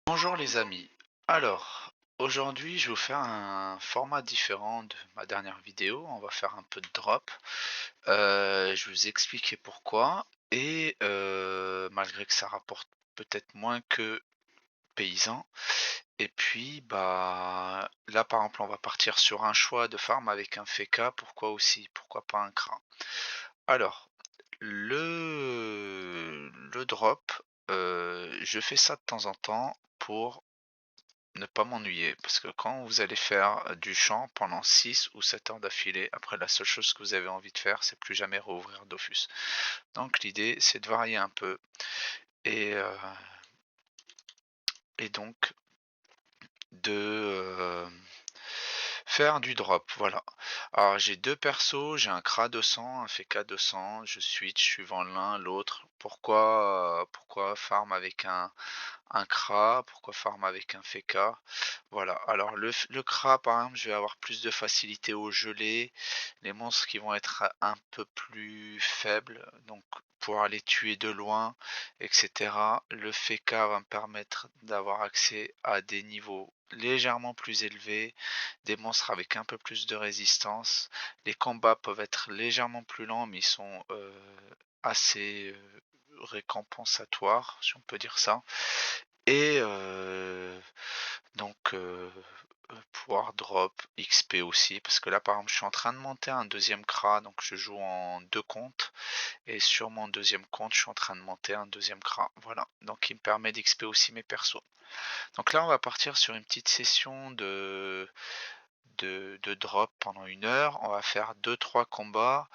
Bonjour les amis. Alors, aujourd'hui, je vais vous faire un format différent de ma dernière vidéo. On va faire un peu de drop. Je vais vous expliquer pourquoi. Et malgré que ça rapporte peut-être moins que paysan. Et puis, bah, là, par exemple, on va partir sur un choix de farm avec un FK. Pourquoi aussi? Pourquoi pas un CRA? Alors, le drop, je fais ça de temps en temps pour ne pas m'ennuyer, parce que quand vous allez faire du chant pendant 6 ou 7 heures d'affilée, après la seule chose que vous avez envie de faire, c'est plus jamais rouvrir Dofus. Donc l'idée, c'est de varier un peu et, heu et donc de, faire du drop, voilà. Alors j'ai 2 persos, j'ai un Kra 200, un Feka 200, je switch suivant l'un, l'autre. Pourquoi farm avec un Kra? Pourquoi farm avec un Feka? Voilà, alors le Kra par exemple, je vais avoir plus de facilité au gelé, les monstres qui vont être un peu plus faibles, donc pouvoir les tuer de loin, et cetera. Le Feka va me permettre d'avoir accès à des niveaux légèrement plus élevés, des monstres avec un peu plus de résistance. Les combats peuvent être légèrement plus lents, mais ils sont, assez, récompensatoires, si on peut dire ça. Et donc pouvoir drop XP aussi, parce que là par exemple je suis en train de monter un deuxième CRA, donc je joue en 2 comptes, et sur mon deuxième compte je suis en train de monter un deuxième CRA, voilà, donc il me permet d'XP aussi mes persos. Donc là on va partir sur une petite session de drop pendant 1 heure, on va faire deux trois combats,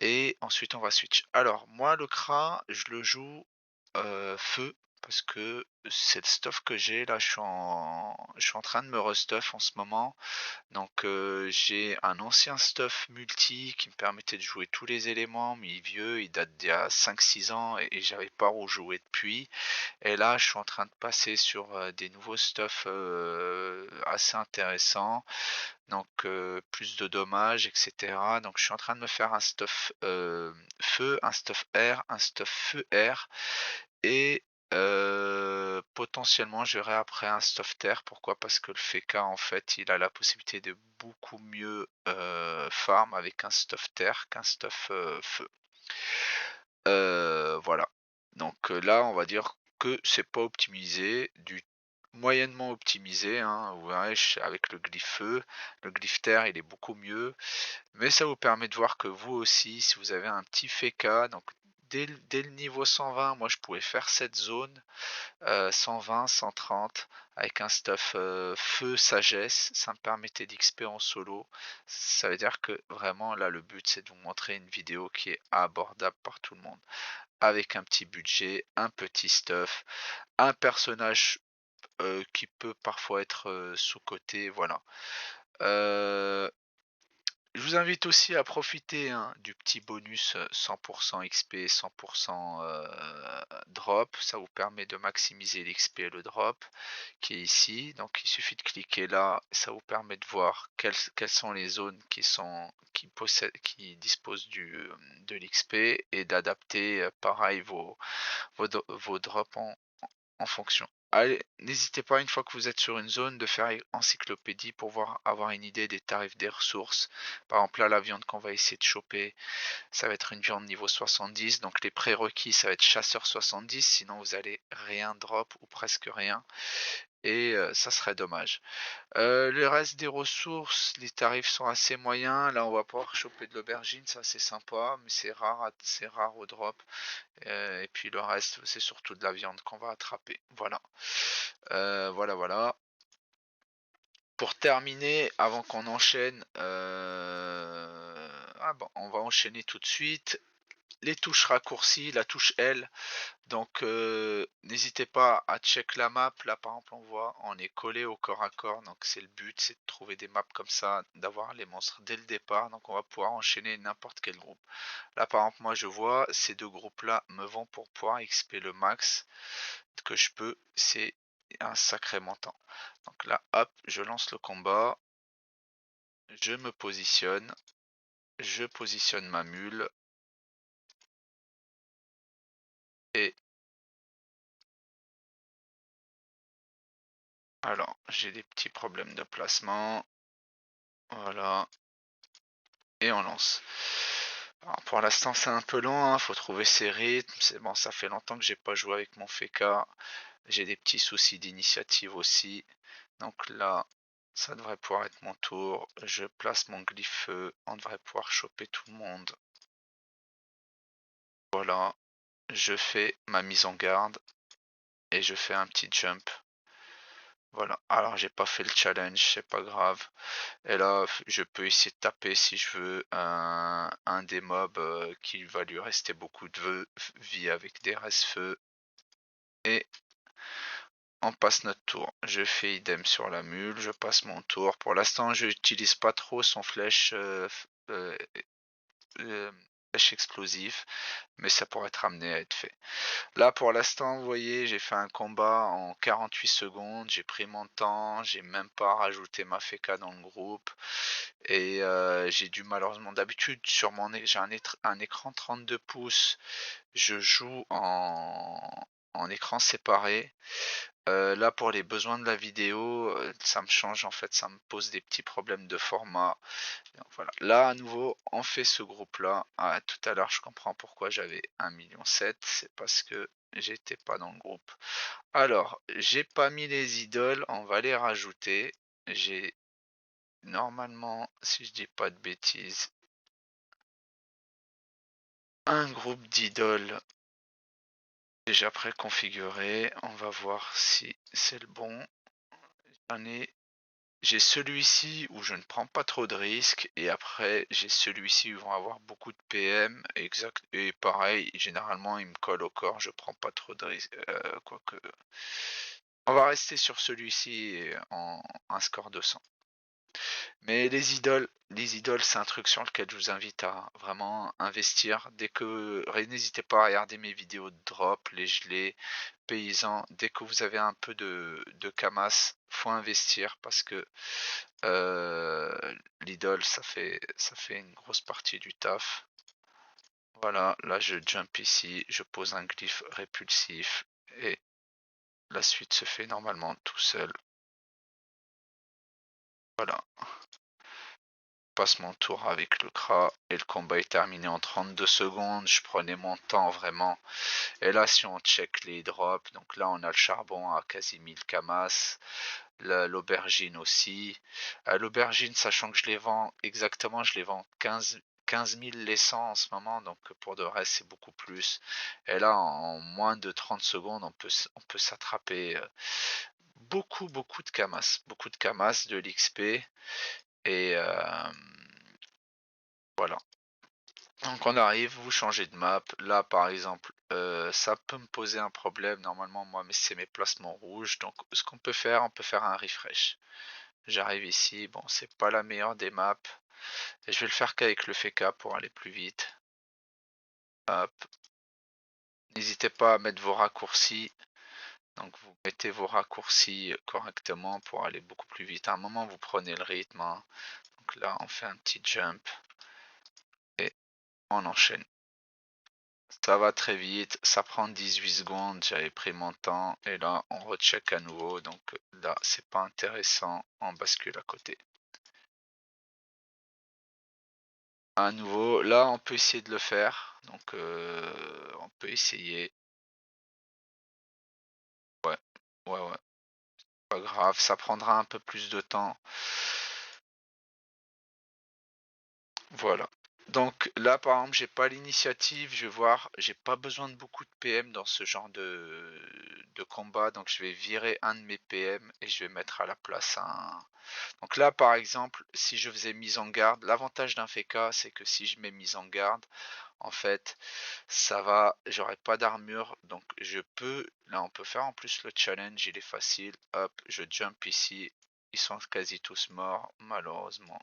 et ensuite on va switch. Alors moi le CRA, je le joue feu, parce que c'est le stuff que j'ai là, je suis en train de me restuff en ce moment. Donc j'ai un ancien stuff multi qui me permettait de jouer tous les éléments, mais il est vieux, il date d'il y a 5-6 ans et j'avais pas rejoué depuis. Et là, je suis en train de passer sur, des nouveaux stuff, assez intéressants, donc plus de dommages et cetera. Donc je suis en train de me faire un stuff, feu, un stuff air, un stuff feu air, et potentiellement je verrai après un stuff terre. Pourquoi? Parce que le Feka en fait, il a la possibilité de beaucoup mieux, farm avec un stuff terre qu'un stuff, feu. Voilà. Donc là, on va dire que c'est pas optimisé, du moyennement optimisé, hein. Vous verrez avec le glyphe feu, le glyphe terre, il est beaucoup mieux. Mais ça vous permet de voir que vous aussi, si vous avez un petit FK, donc dès le niveau 120, moi je pouvais faire cette zone, 120, 130 avec un stuff, feu sagesse, ça me permettait d'XP en solo. Ça veut dire que vraiment là, le but, c'est de vous montrer une vidéo qui est abordable par tout le monde, avec un petit budget, un petit stuff, un personnage, qui peut parfois être, sous-coté, voilà. Heu je vous invite aussi à profiter, hein, du petit bonus, 100 XP, 100 drop. Ça vous permet de maximiser l'XP et le drop qui est ici. Donc il suffit de cliquer là, ça vous permet de voir quelles sont les zones qui disposent de l'XP, et d'adapter, pareil vos drops en fonction. Allez, n'hésitez pas, une fois que vous êtes sur une zone, de faire encyclopédie pour avoir une idée des tarifs des ressources. Par exemple, là, la viande qu'on va essayer de choper, ça va être une viande niveau 70. Donc les prérequis, ça va être chasseur 70, sinon vous allez rien drop ou presque rien. Et ça serait dommage. Le reste des ressources, les tarifs sont assez moyens. Là, on va pouvoir choper de l'aubergine, ça c'est sympa, mais c'est rare au drop. Et puis le reste, c'est surtout de la viande qu'on va attraper. Voilà. Voilà, voilà. Pour terminer, avant qu'on enchaîne, ah bon, on va enchaîner tout de suite. Les touches raccourcies, la touche L. Donc n'hésitez pas à check la map. Là par exemple on voit on est collé au corps à corps. Donc c'est le but, c'est de trouver des maps comme ça, d'avoir les monstres dès le départ. Donc on va pouvoir enchaîner n'importe quel groupe. Là par exemple moi je vois ces deux groupes là me vont pour pouvoir XP le max que je peux. C'est un sacré montant. Donc là hop, je lance le combat, je me positionne, je positionne ma mule, et Alors, j'ai des petits problèmes de placement. Voilà. Et on lance. Alors, pour l'instant, c'est un peu lent, hein, faut trouver ses rythmes. C'est bon, ça fait longtemps que j'ai pas joué avec mon Feka. J'ai des petits soucis d'initiative aussi. Donc là, ça devrait pouvoir être mon tour. Je place mon glyphe feu. On devrait pouvoir choper tout le monde. Voilà. Je fais ma mise en garde. Et je fais un petit jump. Voilà. Alors, j'ai pas fait le challenge, c'est pas grave. Et là, je peux essayer de taper si je veux un des mobs qui va lui rester beaucoup de vie avec des restes-feu. Et on passe notre tour. Je fais idem sur la mule, je passe mon tour. Pour l'instant, je n'utilise pas trop son flèche explosif, mais ça pourrait être amené à être fait. Là, pour l'instant, vous voyez, j'ai fait un combat en 48 secondes, j'ai pris mon temps, j'ai même pas rajouté ma FK dans le groupe. Et j'ai dû malheureusement, d'habitude, j'ai un écran 32 pouces, je joue en écran séparé. Là, pour les besoins de la vidéo, ça me change en fait, ça me pose des petits problèmes de format. Donc voilà. Là, à nouveau, on fait ce groupe-là. Ah, tout à l'heure, je comprends pourquoi j'avais 1,7 million. C'est parce que j'étais pas dans le groupe. Alors, j'ai pas mis les idoles, on va les rajouter. J'ai normalement, si je dis pas de bêtises, un groupe d'idoles déjà préconfiguré. On va voir si c'est le bon. J'en ai J'ai celui-ci où je ne prends pas trop de risques et après j'ai celui-ci où ils vont avoir beaucoup de PM exact et pareil généralement il me colle au corps, je prends pas trop de risques quoique on va rester sur celui-ci en un score de 100. Mais les idoles c'est un truc sur lequel je vous invite à vraiment investir n'hésitez pas à regarder mes vidéos de drop, les gelées, paysans, dès que vous avez un peu de camas, faut investir parce que l'idole, ça fait une grosse partie du taf. Voilà, là je jump ici, je pose un glyphe répulsif et la suite se fait normalement tout seul. Voilà, passe mon tour avec le Kra et le combat est terminé en 32 secondes. Je prenais mon temps vraiment. Et là, si on check les drops, donc là on a le charbon à quasi 1000 camas. L'aubergine aussi. L'aubergine, sachant que je les vends exactement, je les vends 15 000 les 100 en ce moment, donc pour de vrai, c'est beaucoup plus. Et là, en moins de 30 secondes, on peut s'attraper beaucoup de camas, de l'XP. Et voilà. Donc on arrive, vous changez de map. Là, par exemple, ça peut me poser un problème. Normalement, moi, mais c'est mes placements rouges. Donc, ce qu'on peut faire, on peut faire un refresh. J'arrive ici, bon, c'est pas la meilleure des maps. Et je vais le faire qu'avec le FK pour aller plus vite. Hop. N'hésitez pas à mettre vos raccourcis. Donc vous mettez vos raccourcis correctement pour aller beaucoup plus vite. À un moment, vous prenez le rythme, hein. Donc là, on fait un petit jump et on enchaîne. Ça va très vite, ça prend 18 secondes, j'avais pris mon temps et là on recheck à nouveau, donc là c'est pas intéressant, on bascule à côté. À nouveau, là on peut essayer de le faire, donc on peut essayer. Ouais, ouais, ouais, pas grave, ça prendra un peu plus de temps. Voilà. Donc là, par exemple, j'ai pas l'initiative, je vais voir, j'ai pas besoin de beaucoup de PM dans ce genre de combat, donc je vais virer un de mes PM et je vais mettre à la place un. Donc là, par exemple, si je faisais mise en garde, l'avantage d'un FK, c'est que si je mets mise en garde, en fait, j'aurai pas d'armure, donc là on peut faire en plus le challenge, il est facile, hop, je jump ici, ils sont quasi tous morts, malheureusement.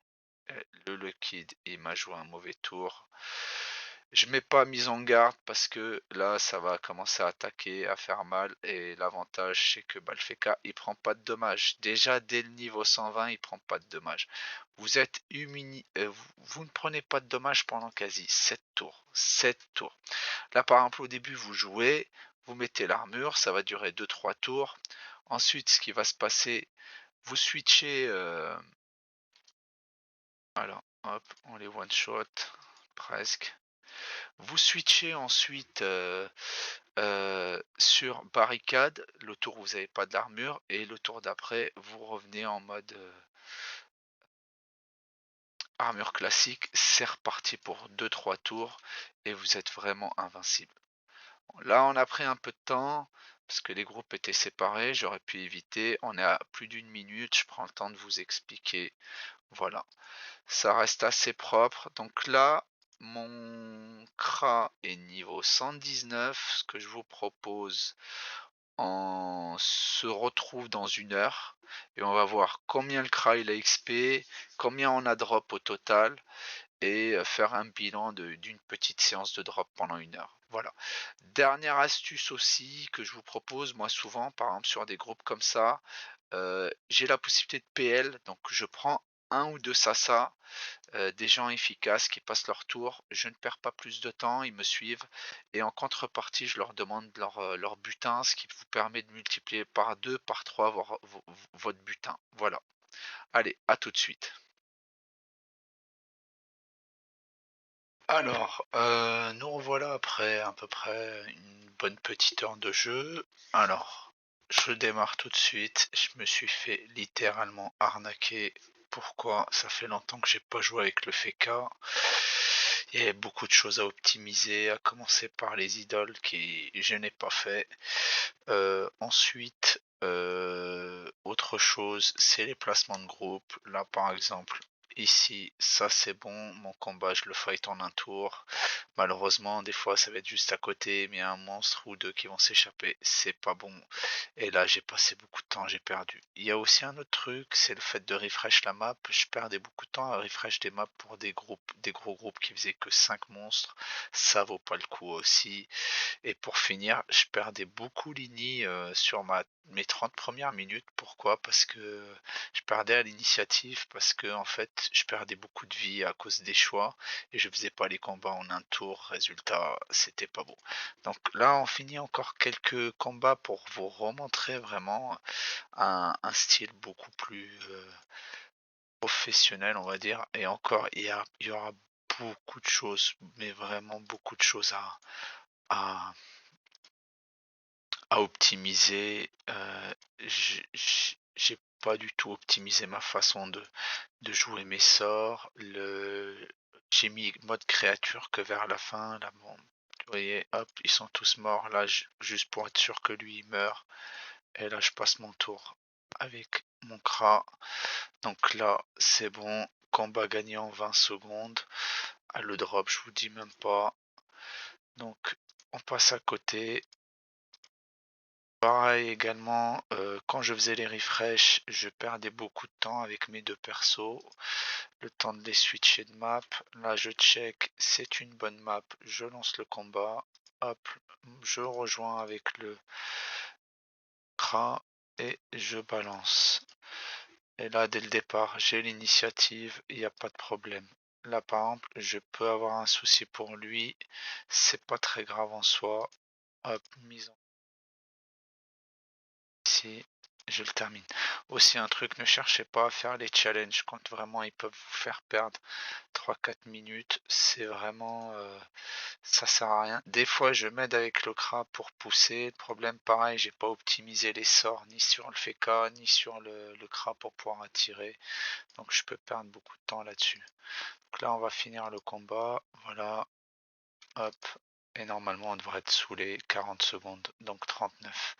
Le liquide, il m'a joué un mauvais tour. Je mets pas mise en garde parce que là, ça va commencer à attaquer, à faire mal. Et l'avantage, c'est que Balfeka, il prend pas de dommages. Déjà, dès le niveau 120, il prend pas de dommages. Vous êtes vous ne prenez pas de dommages pendant quasi 7 tours. 7 tours. Là, par exemple, au début, vous jouez, vous mettez l'armure, ça va durer 2-3 tours. Ensuite, ce qui va se passer, vous switchez, alors hop, on les one shot, presque. Vous switchez ensuite, sur barricade, le tour où vous avez pas d'armure et le tour d'après, vous revenez en mode, armure classique. C'est reparti pour 2 3 tours et vous êtes vraiment invincible. Là, on a pris un peu de temps parce que les groupes étaient séparés, j'aurais pu éviter. On est à plus d'1 minute, je prends le temps de vous expliquer. Voilà, ça reste assez propre. Donc là, mon CRA est niveau 119. Ce que je vous propose, on se retrouve dans 1 heure et on va voir combien le CRA il a XP, combien on a drop au total et faire un bilan d'une petite séance de drop pendant 1 heure. Voilà. Dernière astuce aussi que je vous propose, moi souvent, par exemple sur des groupes comme ça, j'ai la possibilité de PL, donc je prends un ou deux sasa, des gens efficaces qui passent leur tour. Je ne perds pas plus de temps, ils me suivent et en contrepartie, je leur demande leur butin, ce qui vous permet de multiplier par 2, par 3 votre butin. Voilà. Allez, à tout de suite. Alors, nous revoilà après à peu près une bonne petite heure de jeu. Alors, je démarre tout de suite. Je me suis fait littéralement arnaquer. Pourquoi? Ça fait longtemps que j'ai pas joué avec le FK. Il y avait beaucoup de choses à optimiser, à commencer par les idoles qui je n'ai pas fait. Ensuite, autre chose, c'est les placements de groupe. Là, par exemple, ici, ça c'est bon. Mon combat, je le fight en un tour. Malheureusement, des fois, ça va être juste à côté, mais il y a un monstre ou deux qui vont s'échapper. C'est pas bon. Et là, j'ai passé beaucoup de temps, j'ai perdu. Il y a aussi un autre truc, c'est le fait de refresh la map. Je perdais beaucoup de temps à refresh des maps pour des groupes, des gros groupes qui faisaient que 5 monstres. Ça vaut pas le coup aussi. Et pour finir, je perdais beaucoup l'ini sur mes 30 premières minutes. Pourquoi? Parce que je perdais à l'initiative, parce que en fait, je perdais beaucoup de vie à cause des choix et je faisais pas les combats en un tour. Résultat, c'était pas beau. Donc là, on finit encore quelques combats pour vous remontrer vraiment un style beaucoup plus professionnel, on va dire. Et encore, il y aura beaucoup de choses, mais vraiment beaucoup de choses à à optimiser, j'ai pas du tout optimisé ma façon de jouer mes sorts. J'ai mis mode créature que vers la fin. Là, bon, vous voyez, hop, ils sont tous morts. Là, juste pour être sûr que lui, il meurt. Et là, je passe mon tour avec mon Kra. Donc là, c'est bon. Combat gagné en 20 secondes. Ah, le drop, je vous dis même pas. Donc, on passe à côté. Pareil également, quand je faisais les refresh, je perdais beaucoup de temps avec mes 2 persos, le temps de les switcher de map. Là, je check, c'est une bonne map, je lance le combat, hop, je rejoins avec le CRA et je balance. Et là, dès le départ, j'ai l'initiative, il n'y a pas de problème. Là, par exemple, je peux avoir un souci pour lui, c'est pas très grave en soi. Hop, mise en ici, je le termine. Aussi un truc, ne cherchez pas à faire les challenges quand vraiment ils peuvent vous faire perdre 3 4 minutes. C'est vraiment ça sert à rien. Des fois je m'aide avec le CRA pour pousser. Le problème pareil, j'ai pas optimisé les sorts ni sur le FK ni sur le CRA pour pouvoir attirer. Donc je peux perdre beaucoup de temps là-dessus. Donc là on va finir le combat. Voilà. Hop. Et normalement on devrait être sous les 40 secondes. Donc 39.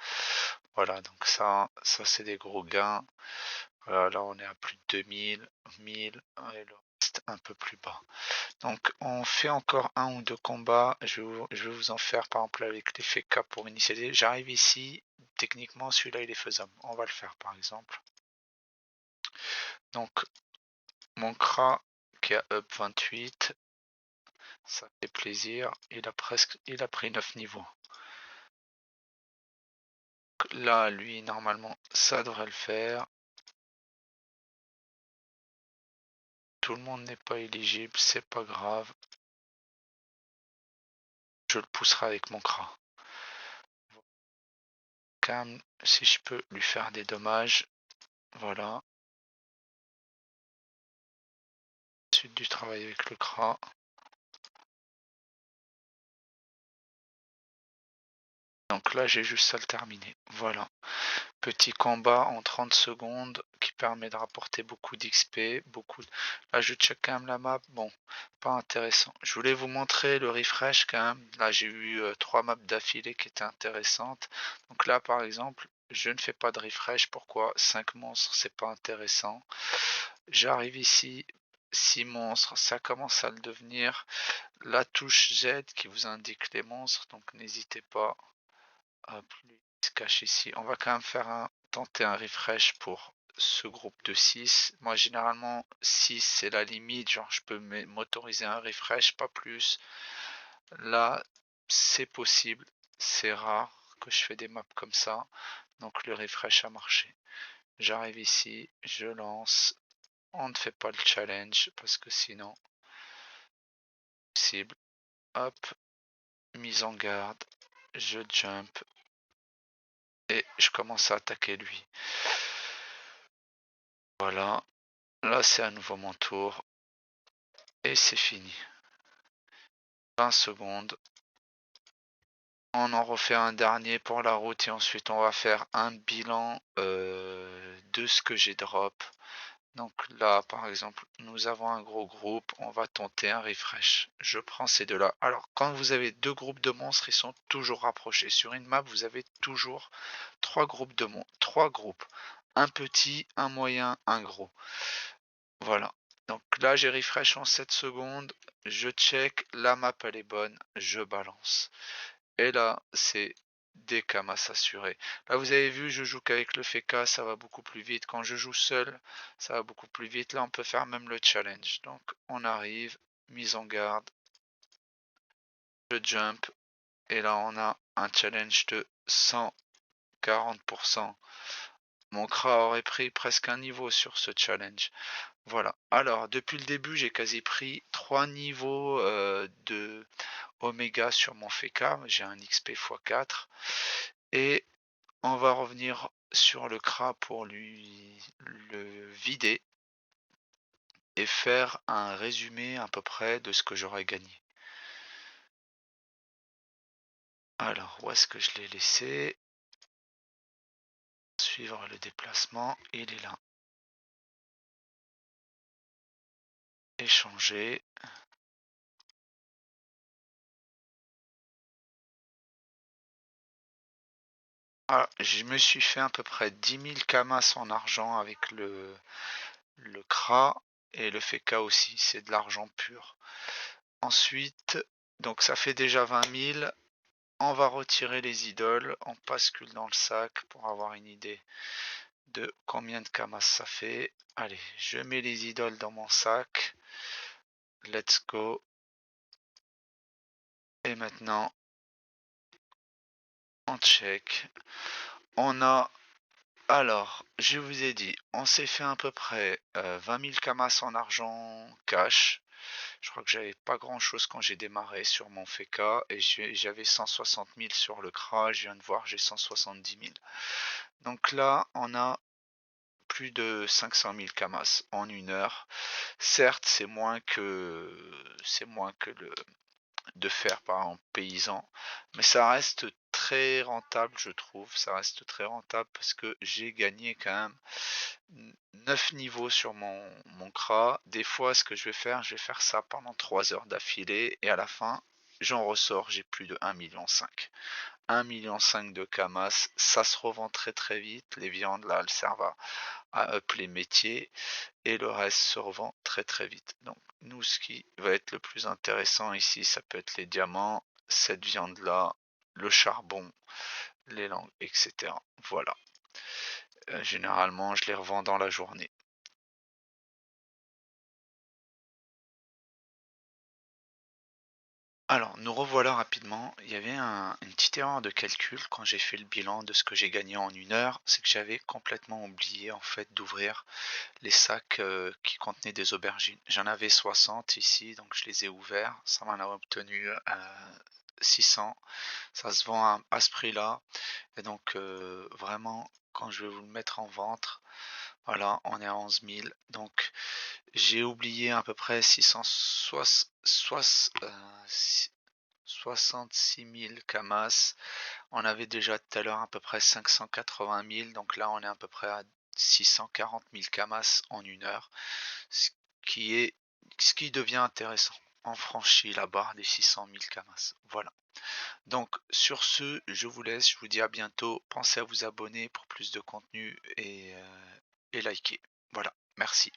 Voilà, donc ça c'est des gros gains. Voilà, là on est à plus de 2000, 1000 et le reste un peu plus bas. Donc on fait encore un ou deux combats. Je vais vous en faire par exemple avec l'effet K pour initialiser. J'arrive ici, techniquement celui-là il est faisable. On va le faire par exemple. Donc mon CRA qui a up 28, ça fait plaisir. Il a pris 9 niveaux. Là lui normalement ça devrait le faire. Tout le monde n'est pas éligible, c'est pas grave. Je le pousserai avec mon CRA. quand même, si je peux lui faire des dommages. Voilà. Suite du travail avec le CRA. Donc là, j'ai juste à le terminer. Voilà. Petit combat en 30 secondes qui permet de rapporter beaucoup d'XP, beaucoup. Là, je check quand même la map. Bon, pas intéressant. Je voulais vous montrer le refresh quand même. Là, j'ai eu 3 maps d'affilée qui étaient intéressantes. Donc là, par exemple, je ne fais pas de refresh. Pourquoi? 5 monstres, c'est pas intéressant. J'arrive ici, 6 monstres, ça commence à le devenir. La touche Z qui vous indique les monstres, donc n'hésitez pas. Hop, lui, il se cache ici. On va quand même tenter un refresh pour ce groupe de 6. Moi, généralement, 6, c'est la limite. Genre, je peux m'autoriser un refresh, pas plus. Là, c'est possible. C'est rare que je fais des maps comme ça. Donc, le refresh a marché. J'arrive ici, je lance. On ne fait pas le challenge parce que sinon, possible. Hop, mise en garde. Je jump. Et je commence à attaquer lui. Voilà. Là, c'est à nouveau mon tour. Et c'est fini. 20 secondes. On en refait un dernier pour la route et ensuite on va faire un bilan de ce que j'ai drop. Donc là, par exemple, nous avons un gros groupe. On va tenter un refresh. Je prends ces deux-là. Alors, quand vous avez deux groupes de monstres, ils sont toujours rapprochés. Sur une map, vous avez toujours trois groupes de monstres. Trois groupes. Un petit, un moyen, un gros. Voilà. Donc là, j'ai refresh en 7 secondes. Je check. La map, elle est bonne. Je balance. Et là, c'est des camas assurés. Là, vous avez vu, je joue qu'avec le FK, ça va beaucoup plus vite. Quand je joue seul, ça va beaucoup plus vite. Là, on peut faire même le challenge. Donc, on arrive, mise en garde, je jump. Et là, on a un challenge de 140%. Mon CRA aurait pris presque un niveau sur ce challenge. Voilà. Alors, depuis le début, j'ai quasi pris 3 niveaux de Oméga sur mon FK. J'ai un XP x4. Et on va revenir sur le CRA pour lui le vider et faire un résumé à peu près de ce que j'aurais gagné. Alors, où est-ce que je l'ai laissé? Suivre le déplacement, il est là. Échanger. Ah, je me suis fait à peu près 10 000 camas en argent avec le CRA et le FK aussi, c'est de l'argent pur. Ensuite, donc ça fait déjà 20 000. On va retirer les idoles, on bascule dans le sac pour avoir une idée de combien de camas ça fait. Allez, je mets les idoles dans mon sac. Let's go. Et maintenant, on check. On a... Alors, je vous ai dit, on s'est fait à peu près 20 000 camas en argent cash. Je crois que j'avais pas grand chose quand j'ai démarré sur mon FK et j'avais 160 000 sur le CRA. Je viens de voir, j'ai 170 000. Donc là, on a plus de 500 000 camas en une heure. Certes, c'est moins que le de faire par un paysan, mais ça reste très rentable, je trouve. Ça reste très rentable parce que j'ai gagné quand même 9 niveaux sur mon CRA. Des fois, ce que je vais faire ça pendant 3 heures d'affilée et à la fin, j'en ressors, j'ai plus de 1,5 million. 1,5 million de camas, ça se revend très très vite. Les viandes là, elles servent à up les métiers et le reste se revend très très vite. Donc nous, ce qui va être le plus intéressant ici, ça peut être les diamants, cette viande là, le charbon, les langues, etc. Voilà. Généralement, je les revends dans la journée. Alors, nous revoilà rapidement. Il y avait une petite erreur de calcul quand j'ai fait le bilan de ce que j'ai gagné en une heure. C'est que j'avais complètement oublié en fait d'ouvrir les sacs qui contenaient des aubergines. J'en avais 60 ici, donc je les ai ouverts. Ça m'en a obtenu 600. Ça se vend à ce prix-là et donc vraiment quand je vais vous le mettre en vente, voilà, on est à 11 000. Donc j'ai oublié à peu près 66 000 camas. On avait déjà tout à l'heure à peu près 580 000, donc là on est à peu près à 640 000 camas en 1 heure, ce qui est ce qui devient intéressant. On franchit la barre des 600 000 camas. Voilà. Donc sur ce, je vous laisse, je vous dis à bientôt. Pensez à vous abonner pour plus de contenu et liker. Voilà, merci.